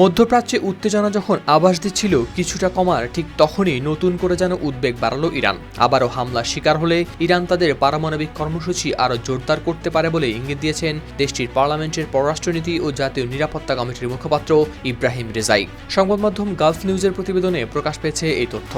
মধ্যপ্রাচ্যে উত্তেজনা যখন আভাস দিচ্ছিল কিছুটা কমার, ঠিক তখনই নতুন করে যেন উদ্বেগ বাড়ালো ইরান। আবারও হামলার শিকার হলে ইরান তাদের পারমাণবিক কর্মসূচি আরও জোরদার করতে পারে বলে ইঙ্গিত দিয়েছেন দেশটির পার্লামেন্টের পররাষ্ট্রনীতি ও জাতীয় নিরাপত্তা কমিটির মুখপাত্র ইব্রাহিম রেজাই। সংবাদ মাধ্যম গালফ নিউজের প্রতিবেদনে প্রকাশ পেয়েছে এই তথ্য।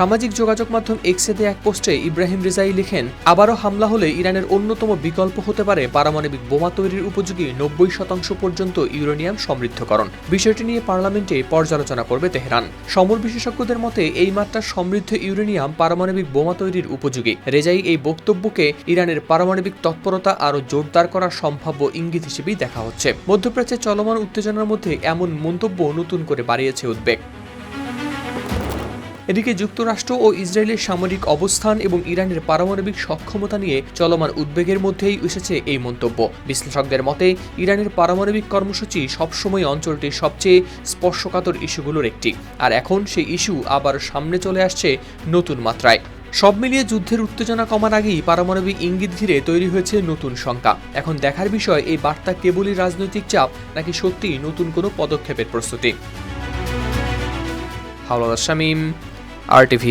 সামাজিক যোগাযোগ মাধ্যম এক্সে দেয়া এক পোস্টে ইব্রাহিম রেজাই লিখেন, আবারও হামলা হলে ইরানের অন্যতম বিকল্প হতে পারে পারমাণবিক বোমা তৈরির উপযোগী 90% পর্যন্ত ইউরেনিয়াম সমৃদ্ধকরণ। বিষয়টি নিয়ে পার্লামেন্টে পর্যালোচনা করবে তেহরান। সমর বিশেষজ্ঞদের মতে এই মাত্রার সমৃদ্ধ ইউরেনিয়াম পারমাণবিক বোমা তৈরির উপযোগী। রেজাই এই বক্তব্যকে ইরানের পারমাণবিক তৎপরতা আরও জোরদার করার সম্ভাব্য ইঙ্গিত হিসেবেই দেখা হচ্ছে। মধ্যপ্রাচ্যে চলমান উত্তেজনার মধ্যে এমন মন্তব্য নতুন করে বাড়িয়েছে উদ্বেগ। এদিকে যুক্তরাষ্ট্র ও ইসরায়েলের সামরিক অবস্থান এবং ইরানের পারমাণবিক সক্ষমতা নিয়ে চলমান উদ্বেগের মধ্যেই এসেছে এই মন্তব্য। বিশ্লেষকদের মতে ইরানের পারমাণবিক কর্মসূচি সবসময় অঞ্চলটির সবচেয়ে স্পর্শকাতর ইস্যুগুলোর একটি, আর এখন সেই ইস্যু আবার সামনে চলে আসছে নতুন মাত্রায়। সব মিলিয়ে যুদ্ধের উত্তেজনা কমার আগেই পারমাণবিক ইঙ্গিত ঘিরে তৈরি হয়েছে নতুন শঙ্কা। এখন দেখার বিষয় এই বার্তা কেবলই রাজনৈতিক চাপ নাকি সত্যিই নতুন কোনো পদক্ষেপের প্রস্তুতি। হাওলাদার শামীম, RTV।